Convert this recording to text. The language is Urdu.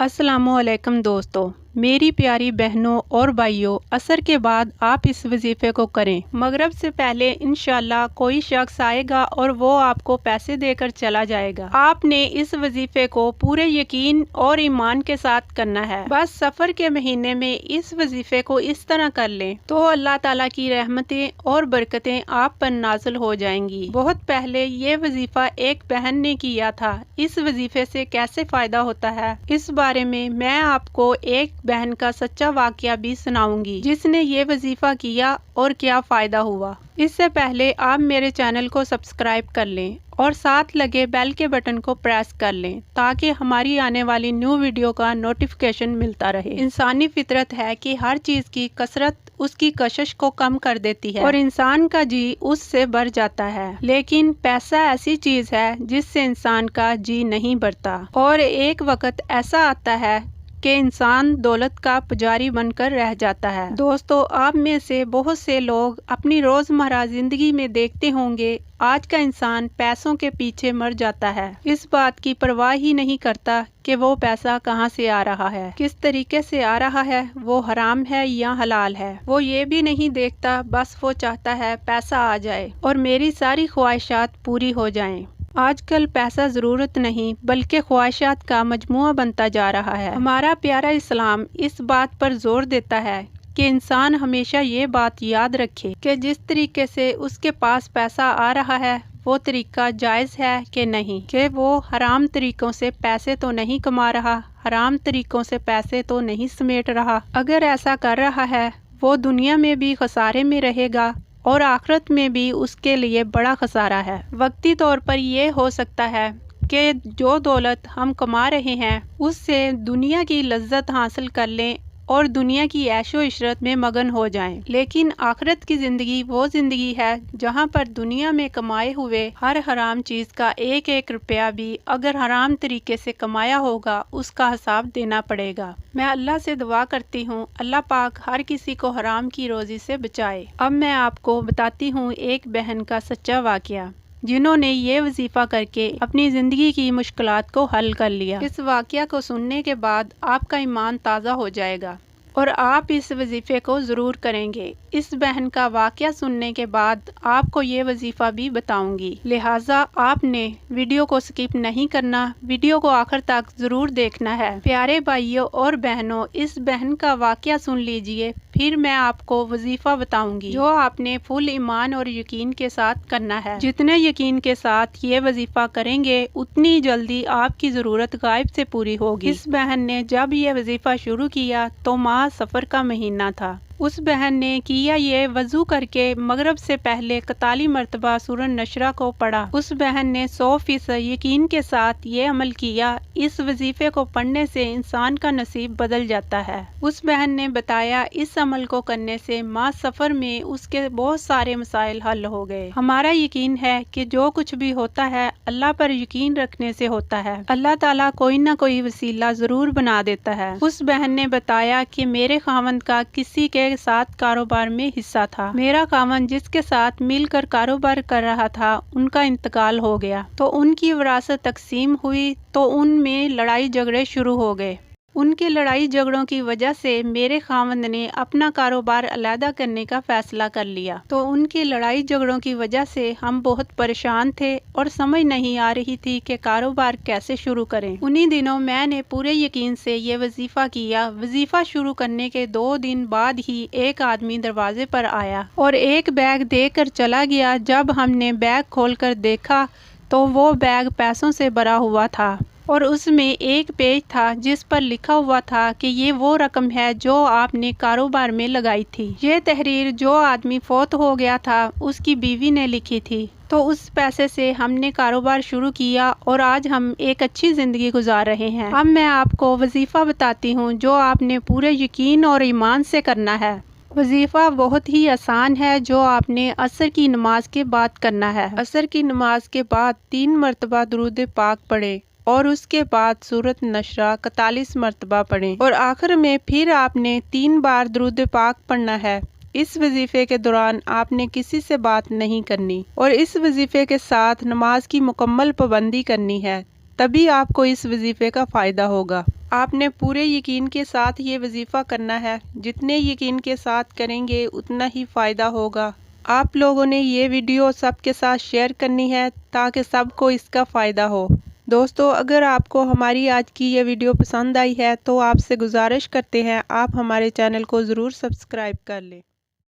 السلام علیکم دوستو، میری پیاری بہنوں اور بھائیوں، عصر کے بعد آپ اس وظیفے کو کریں۔ مغرب سے پہلے انشاءاللہ کوئی شخص آئے گا اور وہ آپ کو پیسے دے کر چلا جائے گا۔ آپ نے اس وظیفے کو پورے یقین اور ایمان کے ساتھ کرنا ہے۔ بس سفر کے مہینے میں اس وظیفے کو اس طرح کر لیں تو اللہ تعالیٰ کی رحمتیں اور برکتیں آپ پر نازل ہو جائیں گی۔ بہت پہلے یہ وظیفہ ایک بہن نے کیا تھا۔ اس وظیفے سے کیسے فائدہ ہوتا ہے، اس بارے میں آپ کو ایک بہن کا سچا واقعہ بھی سناؤں گی جس نے یہ وظیفہ کیا اور کیا فائدہ ہوا۔ اس سے پہلے آپ میرے چینل کو سبسکرائب کر لیں اور ساتھ لگے بیل کے بٹن کو پریس کر لیں تاکہ ہماری آنے والی نیو ویڈیو کا نوٹیفیکیشن ملتا رہے۔ انسانی فطرت ہے کہ ہر چیز کی کثرت اس کی کشش کو کم کر دیتی ہے اور انسان کا جی اس سے بھر جاتا ہے، لیکن پیسہ ایسی چیز ہے جس سے انسان کا جی نہیں بھرتا، اور ایک وقت ایسا آتا ہے کہ انسان دولت کا پجاری بن کر رہ جاتا ہے۔ دوستو، آپ میں سے بہت سے لوگ اپنی روزمرہ زندگی میں دیکھتے ہوں گے آج کا انسان پیسوں کے پیچھے مر جاتا ہے، اس بات کی پرواہ ہی نہیں کرتا کہ وہ پیسہ کہاں سے آ رہا ہے، کس طریقے سے آ رہا ہے، وہ حرام ہے یا حلال ہے، وہ یہ بھی نہیں دیکھتا، بس وہ چاہتا ہے پیسہ آ جائے اور میری ساری خواہشات پوری ہو جائیں۔ آج کل پیسہ ضرورت نہیں بلکہ خواہشات کا مجموعہ بنتا جا رہا ہے۔ ہمارا پیارا اسلام اس بات پر زور دیتا ہے کہ انسان ہمیشہ یہ بات یاد رکھے کہ جس طریقے سے اس کے پاس پیسہ آ رہا ہے وہ طریقہ جائز ہے کہ نہیں، کہ وہ حرام طریقوں سے پیسے تو نہیں کما رہا، حرام طریقوں سے پیسے تو نہیں سمیٹ رہا۔ اگر ایسا کر رہا ہے وہ دنیا میں بھی خسارے میں رہے گا اور آخرت میں بھی اس کے لیے بڑا خسارہ ہے۔ وقتی طور پر یہ ہو سکتا ہے کہ جو دولت ہم کما رہے ہیں اس سے دنیا کی لذت حاصل کر لیں اور دنیا کی عیش و عشرت میں مگن ہو جائیں، لیکن آخرت کی زندگی وہ زندگی ہے جہاں پر دنیا میں کمائے ہوئے ہر حرام چیز کا ایک ایک روپیہ بھی اگر حرام طریقے سے کمایا ہوگا اس کا حساب دینا پڑے گا۔ میں اللہ سے دعا کرتی ہوں اللہ پاک ہر کسی کو حرام کی روزی سے بچائے۔ اب میں آپ کو بتاتی ہوں ایک بہن کا سچا واقعہ جنہوں نے یہ وظیفہ کر کے اپنی زندگی کی مشکلات کو حل کر لیا۔ اس واقعہ کو سننے کے بعد آپ کا ایمان تازہ ہو جائے گا اور آپ اس وظیفے کو ضرور کریں گے۔ اس بہن کا واقعہ سننے کے بعد آپ کو یہ وظیفہ بھی بتاؤں گی، لہٰذا آپ نے ویڈیو کو سکپ نہیں کرنا، ویڈیو کو آخر تک ضرور دیکھنا ہے۔ پیارے بھائیوں اور بہنوں، اس بہن کا واقعہ سن لیجئے، پھر میں آپ کو وظیفہ بتاؤں گی جو آپ نے فل ایمان اور یقین کے ساتھ کرنا ہے۔ جتنے یقین کے ساتھ یہ وظیفہ کریں گے اتنی جلدی آپ کی ضرورت غائب سے پوری ہوگی۔ اس بہن نے جب یہ وظیفہ شروع کیا تو ماہ سفر کا مہینہ تھا۔ اس بہن نے کیا یہ وضو کر کے مغرب سے پہلے 41 مرتبہ سورہ نشرہ کو پڑھا۔ اس بہن نے 100% یقین کے ساتھ یہ عمل کیا۔ اس وظیفے کو پڑھنے سے انسان کا نصیب بدل جاتا ہے۔ اس بہن نے بتایا اس عمل کو کرنے سے ماہ سفر میں اس کے بہت سارے مسائل حل ہو گئے۔ ہمارا یقین ہے کہ جو کچھ بھی ہوتا ہے اللہ پر یقین رکھنے سے ہوتا ہے، اللہ تعالیٰ کوئی نہ کوئی وسیلہ ضرور بنا دیتا ہے۔ اس بہن نے بتایا کہ میرے خاوند کا کسی کے ساتھ کاروبار میں حصہ تھا، میرا خاوند جس کے ساتھ مل کر کاروبار کر رہا تھا ان کا انتقال ہو گیا، تو ان کی وراثت تقسیم ہوئی تو ان میں لڑائی جھگڑے شروع ہو گئے۔ ان کے لڑائی جھگڑوں کی وجہ سے میرے خاوند نے اپنا کاروبار علیحدہ کرنے کا فیصلہ کر لیا، تو ان کی لڑائی جھگڑوں کی وجہ سے ہم بہت پریشان تھے اور سمجھ نہیں آ رہی تھی کہ کاروبار کیسے شروع کریں۔ انہی دنوں میں نے پورے یقین سے یہ وظیفہ کیا۔ وظیفہ شروع کرنے کے 2 دن بعد ہی ایک آدمی دروازے پر آیا اور ایک بیگ دے کر چلا گیا۔ جب ہم نے بیگ کھول کر دیکھا تو وہ بیگ پیسوں سے بھرا ہوا تھا اور اس میں ایک پیج تھا جس پر لکھا ہوا تھا کہ یہ وہ رقم ہے جو آپ نے کاروبار میں لگائی تھی۔ یہ تحریر جو آدمی فوت ہو گیا تھا اس کی بیوی نے لکھی تھی، تو اس پیسے سے ہم نے کاروبار شروع کیا اور آج ہم ایک اچھی زندگی گزار رہے ہیں۔ اب میں آپ کو وظیفہ بتاتی ہوں جو آپ نے پورے یقین اور ایمان سے کرنا ہے۔ وظیفہ بہت ہی آسان ہے جو آپ نے عصر کی نماز کے بعد کرنا ہے۔ عصر کی نماز کے بعد 3 مرتبہ درود پاک پڑھیں اور اس کے بعد سورۃ نشرہ 41 مرتبہ پڑھیں اور آخر میں پھر آپ نے 3 بار درود پاک پڑھنا ہے۔ اس وظیفے کے دوران آپ نے کسی سے بات نہیں کرنی اور اس وظیفے کے ساتھ نماز کی مکمل پابندی کرنی ہے تبھی آپ کو اس وظیفے کا فائدہ ہوگا۔ آپ نے پورے یقین کے ساتھ یہ وظیفہ کرنا ہے، جتنے یقین کے ساتھ کریں گے اتنا ہی فائدہ ہوگا۔ آپ لوگوں نے یہ ویڈیو سب کے ساتھ شیئر کرنی ہے تاکہ سب کو اس کا فائدہ ہو۔ دوستو، اگر آپ کو ہماری آج کی یہ ویڈیو پسند آئی ہے تو آپ سے گزارش کرتے ہیں آپ ہمارے چینل کو ضرور سبسکرائب کر لیں۔